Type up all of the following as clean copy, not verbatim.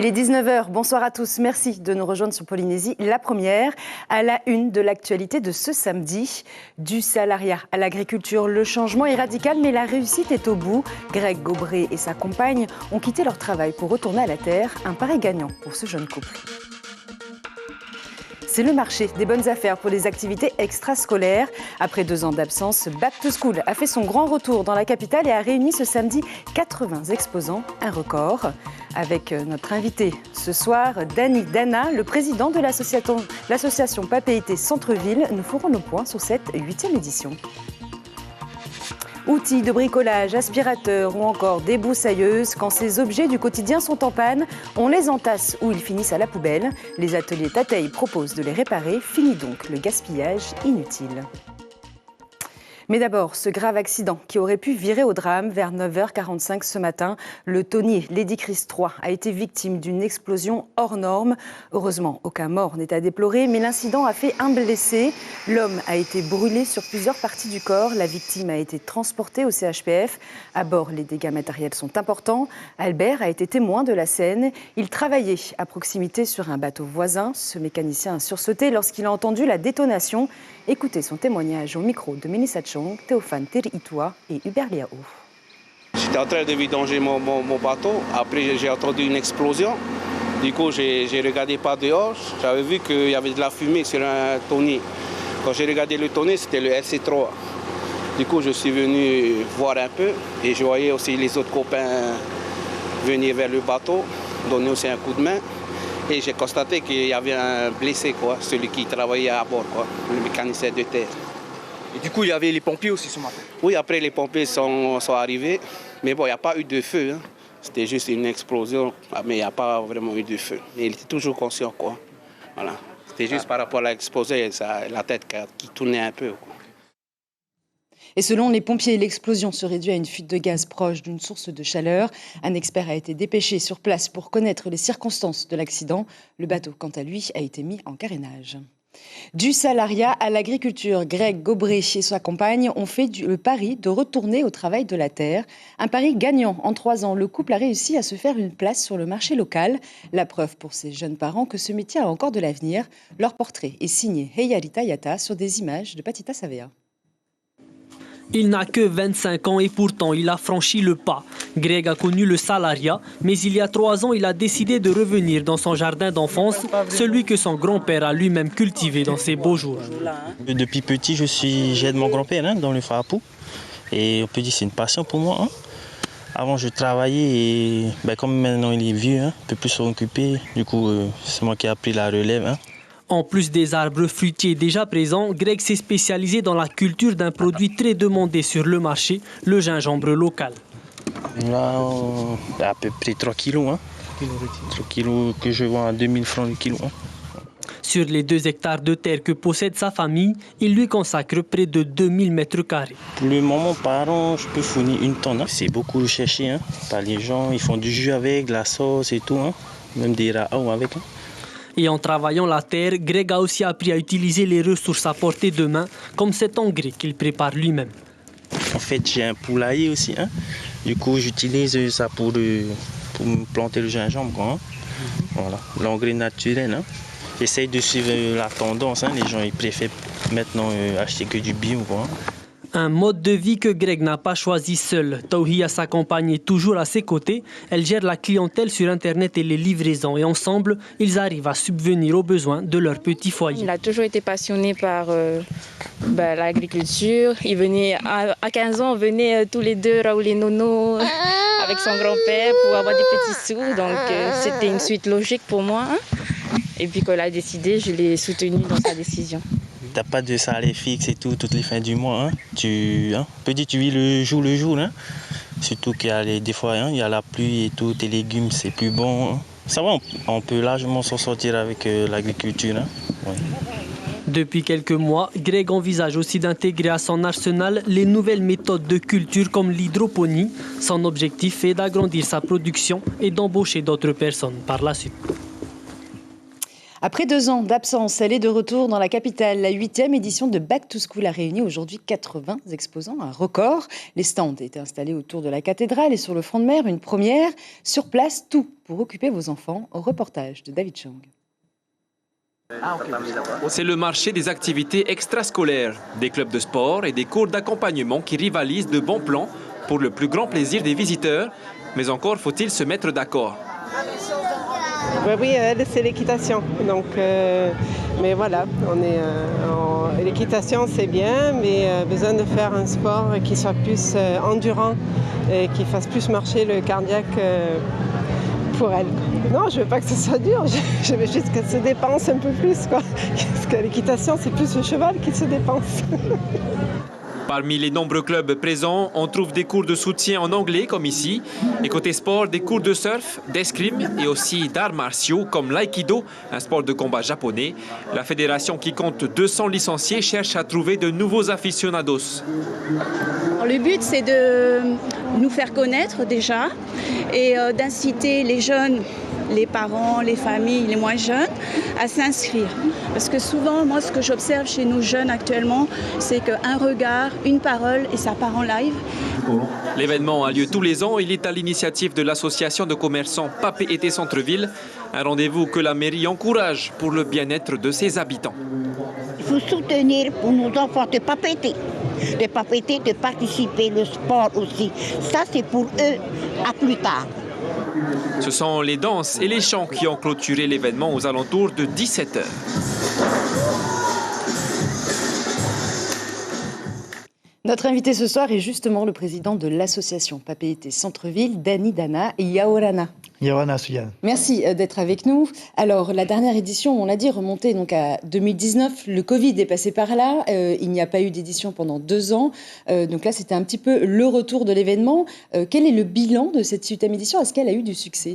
Il est 19 h, bonsoir à tous, merci de nous rejoindre sur Polynésie. La première, à la une de l'actualité de ce samedi. Du salariat à l'agriculture, le changement est radical mais la réussite est au bout. Greg Gobré et sa compagne ont quitté leur travail pour retourner à la terre, un pari gagnant pour ce jeune couple. C'est le marché des bonnes affaires pour les activités extrascolaires. Après 2 ans d'absence, Back to School a fait son grand retour dans la capitale et a réuni ce samedi 80 exposants, un record. Avec notre invité ce soir, Dany Dana, le président de l'association Papéité Centre-Ville, nous ferons le point sur cette 8e édition. Outils de bricolage, aspirateurs ou encore débroussailleuses, quand ces objets du quotidien sont en panne, on les entasse ou ils finissent à la poubelle. Les ateliers Tateil proposent de les réparer. Fini donc le gaspillage inutile. Mais d'abord, ce grave accident qui aurait pu virer au drame vers 9h45 ce matin. Le tonnier Lady Chris III a été victime d'une explosion hors norme. Heureusement, aucun mort n'est à déplorer, mais l'incident a fait un blessé. L'homme a été brûlé sur plusieurs parties du corps. La victime a été transportée au CHPF. À bord, les dégâts matériels sont importants. Albert a été témoin de la scène. Il travaillait à proximité sur un bateau voisin. Ce mécanicien a sursauté lorsqu'il a entendu la détonation. Écoutez son témoignage au micro de Mélissa Chong, Théophane Teriitua et Hubert Liao. J'étais en train de vidanger mon bateau. Après, j'ai entendu une explosion. Du coup, j'ai regardé par dehors. J'avais vu qu'il y avait de la fumée sur un tonnier. Quand j'ai regardé le tonnier, c'était le LC3. Du coup, je suis venu voir un peu et je voyais aussi les autres copains venir vers le bateau, donner aussi un coup de main. Et j'ai constaté qu'il y avait un blessé, quoi, celui qui travaillait à bord, quoi, le mécanicien de terre. Et du coup, il y avait les pompiers aussi ce matin? Oui, après les pompiers sont arrivés. Mais bon, il n'y a pas eu de feu. Hein. C'était juste une explosion, mais il n'y a pas vraiment eu de feu. Mais il était toujours conscient, quoi. Voilà. C'était juste par rapport à l'explosion, la tête qui tournait un peu, quoi. Et selon les pompiers, l'explosion serait due à une fuite de gaz proche d'une source de chaleur. Un expert a été dépêché sur place pour connaître les circonstances de l'accident. Le bateau, quant à lui, a été mis en carénage. Du salariat à l'agriculture, Greg Gobré et sa compagne ont fait le pari de retourner au travail de la terre. Un pari gagnant. En 3 ans, le couple a réussi à se faire une place sur le marché local. La preuve pour ces jeunes parents que ce métier a encore de l'avenir. Leur portrait est signé Heyarita Yata sur des images de Patita Savea. Il n'a que 25 ans et pourtant il a franchi le pas. Greg a connu le salariat, mais il y a 3 ans, il a décidé de revenir dans son jardin d'enfance, celui que son grand-père a lui-même cultivé dans ses beaux jours. Depuis petit, j'aide mon grand-père dans le farapou. Et on peut dire que c'est une passion pour moi. Hein. Avant, je travaillais et comme maintenant il est vieux, un peu plus s'occuper. Du coup, c'est moi qui ai pris la relève. Hein. En plus des arbres fruitiers déjà présents, Greg s'est spécialisé dans la culture d'un produit très demandé sur le marché, le gingembre local. Là, à peu près 3 kilos. Hein. 3 kilos que je vends à 2000 francs le kilo. Hein. Sur les 2 hectares de terre que possède sa famille, il lui consacre près de 2000 mètres carrés. Pour le moment, par an, je peux fournir 1 tonne. Hein. C'est beaucoup recherché par les gens. Ils font du jus avec, de la sauce et tout. Hein. Même des raao avec. Hein. Et en travaillant la terre, Greg a aussi appris à utiliser les ressources à portée de main, comme cet engrais qu'il prépare lui-même. En fait, j'ai un poulailler aussi. Hein. Du coup, j'utilise ça pour planter le gingembre. Quoi, hein. Voilà, l'engrais naturel. Hein. J'essaye de suivre la tendance. Hein. Les gens ils préfèrent maintenant acheter que du bio. Quoi, hein. Un mode de vie que Greg n'a pas choisi seul. Tauhia, sa compagne, est toujours à ses côtés. Elle gère la clientèle sur Internet et les livraisons. Et ensemble, ils arrivent à subvenir aux besoins de leur petit foyer. Il a toujours été passionné par l'agriculture. Il venait, à 15 ans, on venait tous les deux rouler nono avec son grand-père pour avoir des petits sous. Donc c'était une suite logique pour moi. Hein. Et puis quand il a décidé, je l'ai soutenu dans sa décision. T'as pas de salaire fixe et tout, toutes les fins du mois. Hein. Tu vis le jour. Hein. Surtout qu'il y a des fois, hein, il y a la pluie et tout, tes légumes, c'est plus bon. Hein. Ça va, on peut largement s'en sortir avec l'agriculture. Hein. Ouais. Depuis quelques mois, Greg envisage aussi d'intégrer à son arsenal les nouvelles méthodes de culture comme l'hydroponie. Son objectif est d'agrandir sa production et d'embaucher d'autres personnes par la suite. Après 2 ans d'absence, elle est de retour dans la capitale. La 8e édition de Back to School a réuni aujourd'hui 80 exposants, un record. Les stands étaient installés autour de la cathédrale et sur le front de mer, une première. Sur place, tout pour occuper vos enfants. Au reportage de David Chang. C'est le marché des activités extrascolaires, des clubs de sport et des cours d'accompagnement qui rivalisent de bons plans pour le plus grand plaisir des visiteurs. Mais encore faut-il se mettre d'accord. Oui, c'est l'équitation. Donc, mais voilà, l'équitation c'est bien, mais besoin de faire un sport qui soit plus endurant et qui fasse plus marcher le cardiaque pour elle. Non, je veux pas que ce soit dur, je veux juste qu'elle se dépense un peu plus, quoi. Parce que l'équitation, c'est plus le cheval qui se dépense. Parmi les nombreux clubs présents, on trouve des cours de soutien en anglais comme ici. Et côté sport, des cours de surf, d'escrime et aussi d'arts martiaux comme l'aïkido, un sport de combat japonais. La fédération qui compte 200 licenciés cherche à trouver de nouveaux aficionados. Le but, c'est de nous faire connaître déjà et d'inciter les jeunes, les parents, les familles, les moins jeunes, à s'inscrire. Parce que souvent, moi, ce que j'observe chez nos jeunes actuellement, c'est qu'un regard, une parole et ça part en live. L'événement a lieu tous les ans. Il est à l'initiative de l'association de commerçants Papé Été Centre-Ville. Un rendez-vous que la mairie encourage pour le bien-être de ses habitants. Il faut soutenir pour nos enfants de papéter, de participer, le sport aussi. Ça, c'est pour eux à plus tard. Ce sont les danses et les chants qui ont clôturé l'événement aux alentours de 17h. Notre invité ce soir est justement le président de l'association Papé Été Centre-Ville, Dani Dana et Yaorana. Yaorana Suyane. Merci d'être avec nous. Alors, la dernière édition, on l'a dit, remontait donc à 2019. Le Covid est passé par là. Il n'y a pas eu d'édition pendant 2 ans. Donc là, c'était un petit peu le retour de l'événement. Quel est le bilan de cette 8e édition? Est-ce qu'elle a eu du succès?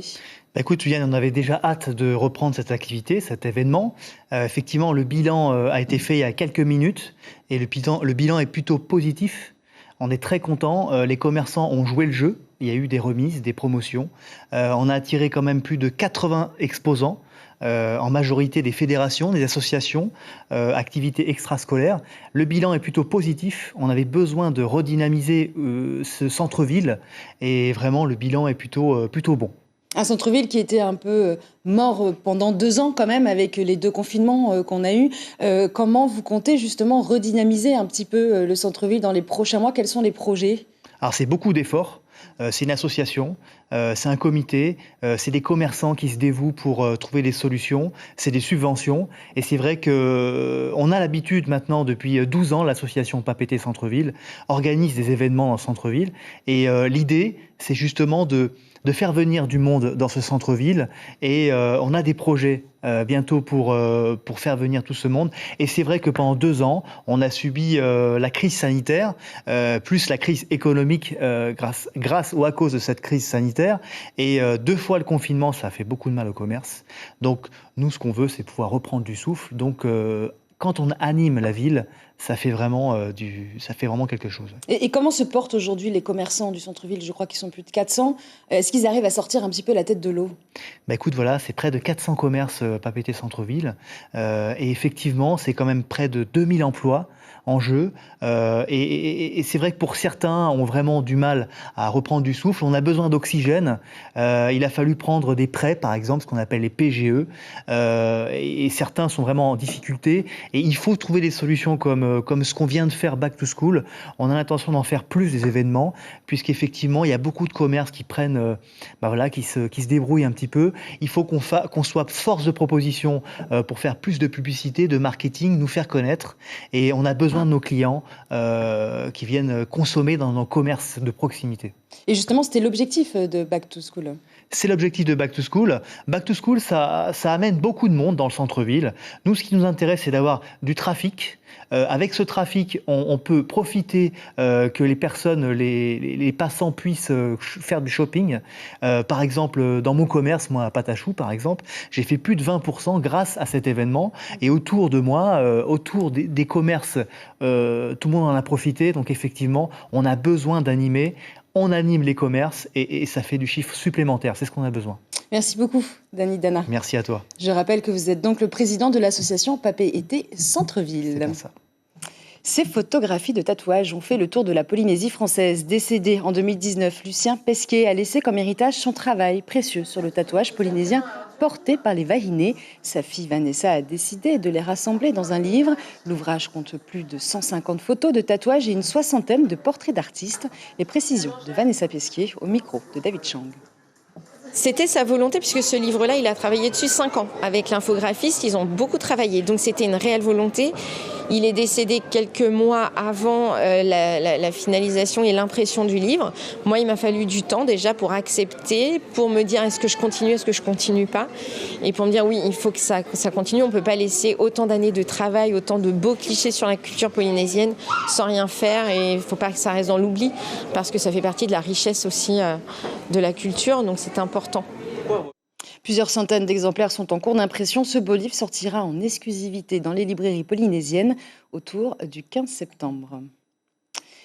Écoute, Yann, on avait déjà hâte de reprendre cette activité, cet événement. Effectivement, le bilan a été fait il y a quelques minutes et le bilan est plutôt positif. On est très contents. Les commerçants ont joué le jeu. Il y a eu des remises, des promotions. On a attiré quand même plus de 80 exposants, en majorité des fédérations, des associations, activités extrascolaires. Le bilan est plutôt positif. On avait besoin de redynamiser ce centre-ville et vraiment le bilan est plutôt bon. Un centre-ville qui était un peu mort pendant 2 ans quand même avec les 2 confinements qu'on a eus. Comment vous comptez justement redynamiser un petit peu le centre-ville dans les prochains mois? Quels sont les projets? Alors c'est beaucoup d'efforts. C'est une association, c'est un comité, c'est des commerçants qui se dévouent pour trouver des solutions, c'est des subventions. Et c'est vrai qu'on a l'habitude maintenant, depuis 12 ans, l'association Papé Été Centre-Ville organise des événements dans le centre-ville. Et l'idée, c'est justement de faire venir du monde dans ce centre-ville. Et on a des projets bientôt pour faire venir tout ce monde. Et c'est vrai que pendant 2 ans, on a subi la crise sanitaire, plus la crise économique grâce ou à cause de cette crise sanitaire. Et 2 fois le confinement, ça a fait beaucoup de mal au commerce. Donc nous, ce qu'on veut, c'est pouvoir reprendre du souffle. Donc quand on anime la ville, ça fait vraiment quelque chose. Et comment se portent aujourd'hui les commerçants du centre-ville? Je crois qu'ils sont plus de 400. Est-ce qu'ils arrivent à sortir un petit peu la tête de l'eau? Écoute, voilà, c'est près de 400 commerces Papé Été Centre-ville. Et effectivement, c'est quand même près de 2000 emplois en jeu. Et c'est vrai que pour certains ont vraiment du mal à reprendre du souffle. On a besoin d'oxygène. Il a fallu prendre des prêts, par exemple, ce qu'on appelle les PGE. Et certains sont vraiment en difficulté. Et il faut trouver des solutions comme ce qu'on vient de faire Back to School. On a l'intention d'en faire plus des événements, puisqu'effectivement, il y a beaucoup de commerces qui prennent, qui se débrouillent un petit peu. Il faut qu'on soit force de proposition pour faire plus de publicité, de marketing, nous faire connaître. Et on a besoin de nos clients qui viennent consommer dans nos commerces de proximité. Et justement, c'était l'objectif de Back to School. C'est l'objectif de Back to School. Back to School, ça amène beaucoup de monde dans le centre-ville. Nous, ce qui nous intéresse, c'est d'avoir du trafic. Avec ce trafic, on peut profiter que les personnes, les passants puissent faire du shopping. Par exemple, dans mon commerce, moi à Patachou, par exemple, j'ai fait plus de 20% grâce à cet événement. Et autour de moi, autour des commerces, tout le monde en a profité. Donc effectivement, on a besoin d'animer. On anime les commerces et ça fait du chiffre supplémentaire. C'est ce qu'on a besoin. Merci beaucoup, Dany Dana. Merci à toi. Je rappelle que vous êtes donc le président de l'association Papé Été Centre-Ville. C'est bien ça. Ces photographies de tatouages ont fait le tour de la Polynésie française. Décédé en 2019, Lucien Pesquet a laissé comme héritage son travail précieux sur le tatouage polynésien porté par les Vahinés. Sa fille Vanessa a décidé de les rassembler dans un livre. L'ouvrage compte plus de 150 photos de tatouages et une soixantaine de portraits d'artistes. Les précisions de Vanessa Pesquet au micro de David Chang. C'était sa volonté, puisque ce livre-là, il a travaillé dessus 5 ans. Avec l'infographiste, ils ont beaucoup travaillé. Donc c'était une réelle volonté. Il est décédé quelques mois avant la finalisation et l'impression du livre. Moi, il m'a fallu du temps déjà pour accepter, pour me dire est-ce que je continue, est-ce que je continue pas. Et pour me dire oui, il faut que ça continue. On ne peut pas laisser autant d'années de travail, autant de beaux clichés sur la culture polynésienne sans rien faire. Et il ne faut pas que ça reste dans l'oubli, parce que ça fait partie de la richesse aussi de la culture. Donc c'est important. Plusieurs centaines d'exemplaires sont en cours d'impression. Ce beau livre sortira en exclusivité dans les librairies polynésiennes autour du 15 septembre.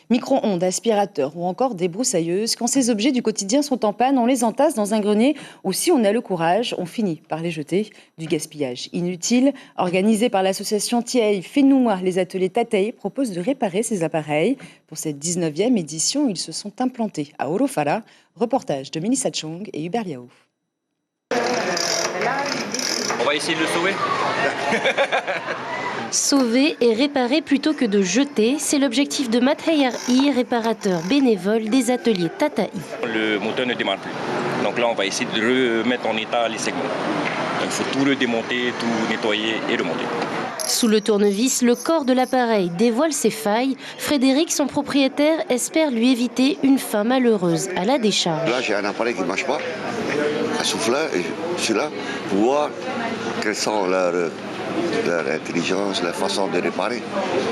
Micro-ondes, aspirateurs ou encore débroussailleuses, quand ces objets du quotidien sont en panne, on les entasse dans un grenier ou si on a le courage, on finit par les jeter. Du gaspillage inutile. Organisé par l'association Tiei Fenoumoa, les ateliers Tatei proposent de réparer ces appareils. Pour cette 19e édition, ils se sont implantés à Orofara. Reportage de Melissa Chong et Hubert Liao. On va essayer de le sauver. Sauver et réparer plutôt que de jeter, c'est l'objectif de Mathayar I, réparateur bénévole des ateliers Tataï. Le moteur ne démarre plus. Donc là, on va essayer de remettre en état les segments. Il faut tout le démonter, tout nettoyer et remonter. Sous le tournevis, le corps de l'appareil dévoile ses failles. Frédéric, son propriétaire, espère lui éviter une fin malheureuse à la décharge. Là, j'ai un appareil qui ne marche pas, un souffleur, et je suis là pour voir quelles sont leur intelligence, leur façon de réparer.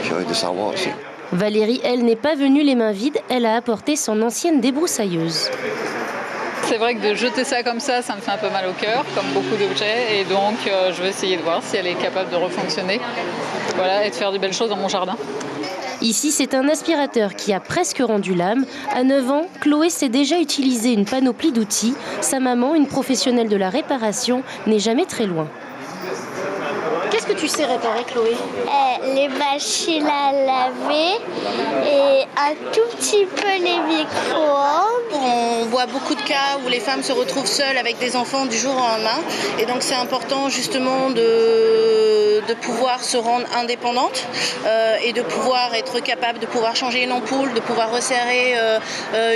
J'ai envie de savoir aussi. Valérie, elle, n'est pas venue les mains vides. Elle a apporté son ancienne débroussailleuse. C'est vrai que de jeter ça comme ça me fait un peu mal au cœur, comme beaucoup d'objets. Et donc, je vais essayer de voir si elle est capable de refonctionner. Voilà, et de faire de belles choses dans mon jardin. Ici, c'est un aspirateur qui a presque rendu l'âme. À 9 ans, Chloé sait déjà utiliser une panoplie d'outils. Sa maman, une professionnelle de la réparation, n'est jamais très loin. Qu'est-ce que tu sais réparer, Chloé ? Les machines à laver et un tout petit peu les micro-ondes. On voit beaucoup de cas où les femmes se retrouvent seules avec des enfants du jour au lendemain. Et donc c'est important justement de pouvoir se rendre indépendante et de pouvoir être capable de pouvoir changer une ampoule, de pouvoir resserrer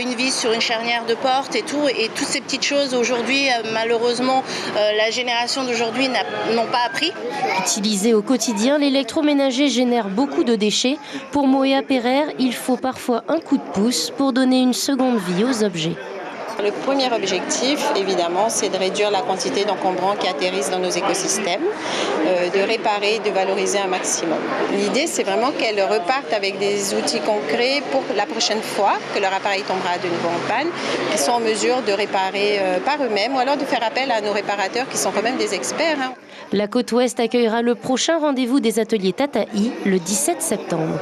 une vis sur une charnière de porte et tout. Et toutes ces petites choses aujourd'hui, malheureusement, la génération d'aujourd'hui n'ont pas appris. Utilisé au quotidien, l'électroménager génère beaucoup de déchets. Pour Moéa Pereire, il faut parfois un coup de pouce pour donner une seconde vie aux objets. Le premier objectif, évidemment, c'est de réduire la quantité d'encombrants qui atterrissent dans nos écosystèmes, de réparer, de valoriser un maximum. L'idée, c'est vraiment qu'elles repartent avec des outils concrets pour la prochaine fois que leur appareil tombera de nouveau en panne, qu'ils sont en mesure de réparer par eux-mêmes ou alors de faire appel à nos réparateurs qui sont quand même des experts. La côte ouest accueillera le prochain rendez-vous des ateliers Tataï le 17 septembre.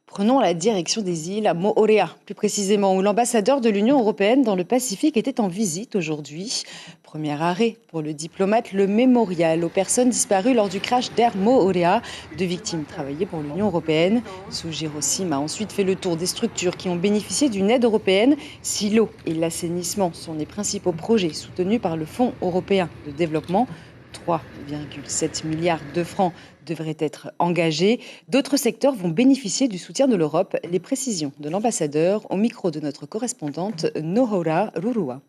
Prenons la direction des îles à Moorea, plus précisément, où l'ambassadeur de l'Union européenne dans le Pacifique était en visite aujourd'hui. Premier arrêt pour le diplomate, le mémorial aux personnes disparues lors du crash d'Air Moorea. 2 victimes travaillaient pour l'Union européenne. Sujirosim a ensuite fait le tour des structures qui ont bénéficié d'une aide européenne. Si l'eau et l'assainissement sont les principaux projets soutenus par le Fonds européen de développement, 3,7 milliards de francs devraient être engagés. D'autres secteurs vont bénéficier du soutien de l'Europe. Les précisions de l'ambassadeur au micro de notre correspondante Nohora Rurua.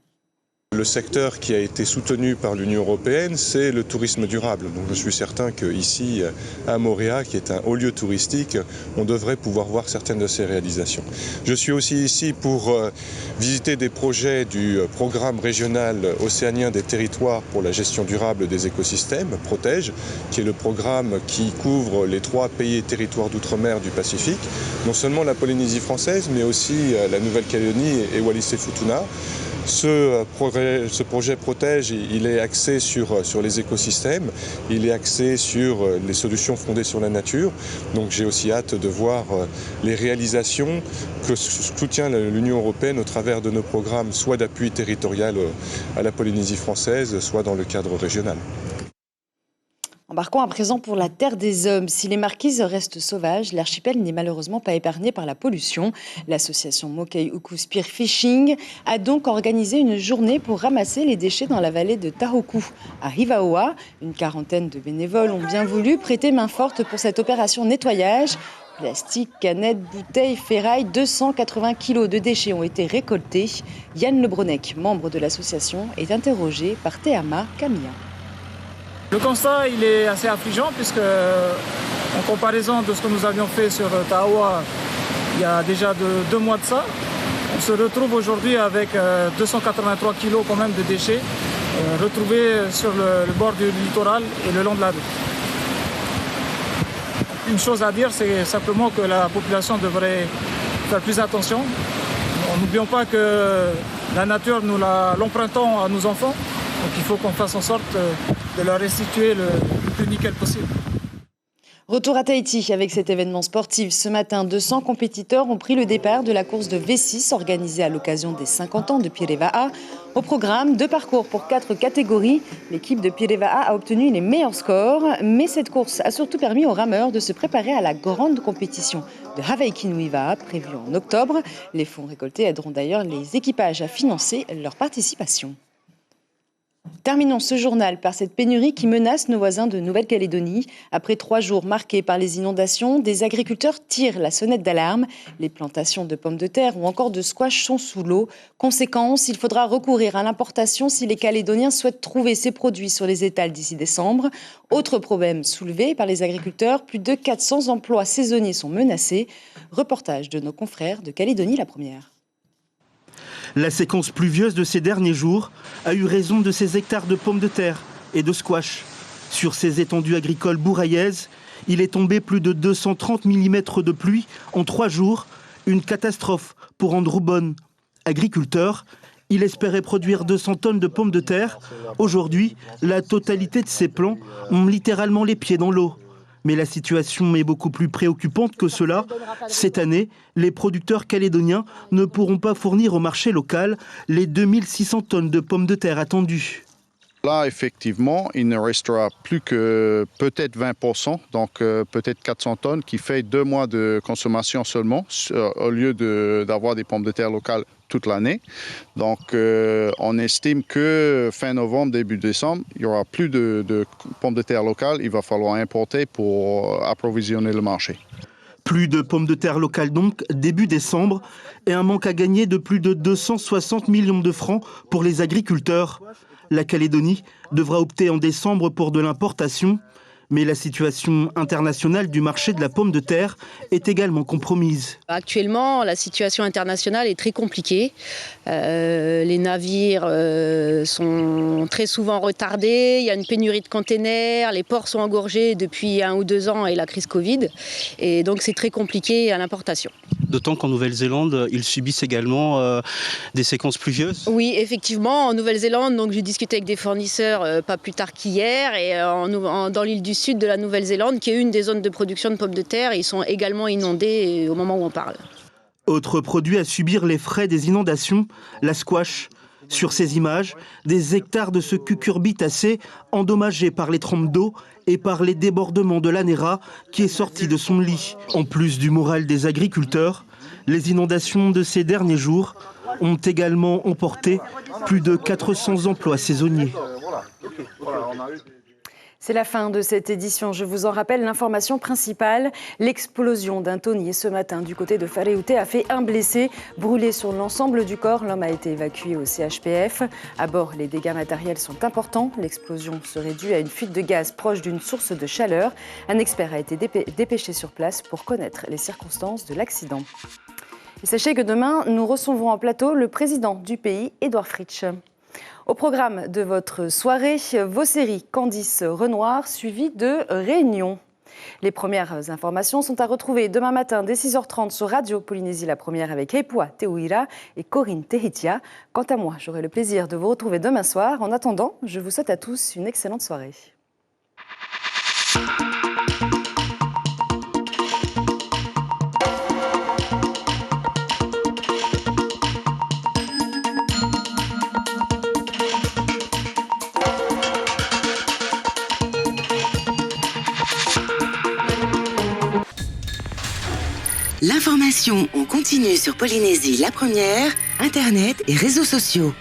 Le secteur qui a été soutenu par l'Union européenne, c'est le tourisme durable. Donc je suis certain qu'ici, à Moorea, qui est un haut lieu touristique, on devrait pouvoir voir certaines de ces réalisations. Je suis aussi ici pour visiter des projets du programme régional océanien des territoires pour la gestion durable des écosystèmes, Protège, qui est le programme qui couvre les 3 pays et territoires d'outre-mer du Pacifique, non seulement la Polynésie française, mais aussi la Nouvelle-Calédonie et Wallis-et-Futuna. Ce projet Protège, il est axé sur les écosystèmes, il est axé sur les solutions fondées sur la nature. Donc j'ai aussi hâte de voir les réalisations que soutient l'Union européenne au travers de nos programmes, soit d'appui territorial à la Polynésie française, soit dans le cadre régional. Embarquons à présent pour la terre des hommes. Si les marquises restent sauvages, l'archipel n'est malheureusement pas épargné par la pollution. L'association Mokai Uku Spearfishing a donc organisé une journée pour ramasser les déchets dans la vallée de Tahoku. À Hivaoa, une quarantaine de bénévoles ont bien voulu prêter main forte pour cette opération nettoyage. Plastique, canettes, bouteilles, ferraille, 280 kilos de déchets ont été récoltés. Yann Lebronec, membre de l'association, est interrogé par Théama Camilla. Le constat, il est assez affligeant puisque, en comparaison de ce que nous avions fait sur Tahoua il y a déjà 2 mois de ça, on se retrouve aujourd'hui avec 283 kilos quand même de déchets retrouvés sur le bord du littoral et le long de la route. Une chose à dire, c'est simplement que la population devrait faire plus attention. N'oublions pas que la nature, nous l'empruntons à nos enfants, donc il faut qu'on fasse en sorte de leur restituer le plus nickel possible. Retour à Tahiti avec cet événement sportif. Ce matin, 200 compétiteurs ont pris le départ de la course de V6 organisée à l'occasion des 50 ans de Pireva'a. Au programme, 2 parcours pour 4 catégories. L'équipe de Pireva'a a obtenu les meilleurs scores, mais cette course a surtout permis aux rameurs de se préparer à la grande compétition de Hawaii-Kinuiva prévue en octobre. Les fonds récoltés aideront d'ailleurs les équipages à financer leur participation. Terminons ce journal par cette pénurie qui menace nos voisins de Nouvelle-Calédonie. Après 3 jours marqués par les inondations, des agriculteurs tirent la sonnette d'alarme. Les plantations de pommes de terre ou encore de squash sont sous l'eau. Conséquence, il faudra recourir à l'importation si les Calédoniens souhaitent trouver ces produits sur les étals d'ici décembre. Autre problème soulevé par les agriculteurs, plus de 400 emplois saisonniers sont menacés. Reportage de nos confrères de Calédonie la Première. La séquence pluvieuse de ces derniers jours a eu raison de ces hectares de pommes de terre et de squash. Sur ces étendues agricoles bourraillaises, il est tombé plus de 230 mm de pluie en 3 jours. Une catastrophe pour Andrew Bonne. Agriculteur, il espérait produire 200 tonnes de pommes de terre. Aujourd'hui, la totalité de ses plants ont littéralement les pieds dans l'eau. Mais la situation est beaucoup plus préoccupante que cela. Cette année, les producteurs calédoniens ne pourront pas fournir au marché local les 2600 tonnes de pommes de terre attendues. Là, effectivement, il ne restera plus que peut-être 20%, donc peut-être 400 tonnes, qui fait 2 mois de consommation seulement, au lieu d'avoir des pommes de terre locales toute l'année. Donc, on estime que fin novembre, début décembre, il n'y aura plus de pommes de terre locales. Il va falloir importer pour approvisionner le marché. Plus de pommes de terre locales donc, début décembre, et un manque à gagner de plus de 260 millions de francs pour les agriculteurs. La Calédonie devra opter en décembre pour de l'importation, mais la situation internationale du marché de la pomme de terre est également compromise. Actuellement, la situation internationale est très compliquée. Les navires sont très souvent retardés, il y a une pénurie de containers, les ports sont engorgés depuis 1 ou 2 ans et la crise Covid. Et donc c'est très compliqué à l'importation. D'autant qu'en Nouvelle-Zélande, ils subissent également des séquences pluvieuses. Oui, effectivement, en Nouvelle-Zélande, donc j'ai discuté avec des fournisseurs pas plus tard qu'hier, et dans l'île du Sud de la Nouvelle-Zélande, qui est une des zones de production de pommes de terre, ils sont également inondés au moment où on parle. Autre produit à subir les frais des inondations, la squash. Sur ces images, des hectares de ce cucurbitacé endommagés par les trompes d'eau et par les débordements de l'ANERA qui est sorti de son lit. En plus du moral des agriculteurs, les inondations de ces derniers jours ont également emporté plus de 400 emplois saisonniers. C'est la fin de cette édition. Je vous en rappelle l'information principale. L'explosion d'un tonnier ce matin du côté de Whareute a fait un blessé. Brûlé sur l'ensemble du corps, l'homme a été évacué au CHPF. À bord, les dégâts matériels sont importants. L'explosion serait due à une fuite de gaz proche d'une source de chaleur. Un expert a été dépêché sur place pour connaître les circonstances de l'accident. Et sachez que demain, nous recevrons en plateau le président du pays, Édouard Fritsch. Au programme de votre soirée, vos séries Candice Renoir, suivies de Réunion. Les premières informations sont à retrouver demain matin dès 6h30 sur Radio Polynésie la Première avec Epua Teuira et Corinne Tehitia. Quant à moi, j'aurai le plaisir de vous retrouver demain soir. En attendant, je vous souhaite à tous une excellente soirée. L'information en continu sur Polynésie la Première, Internet et réseaux sociaux.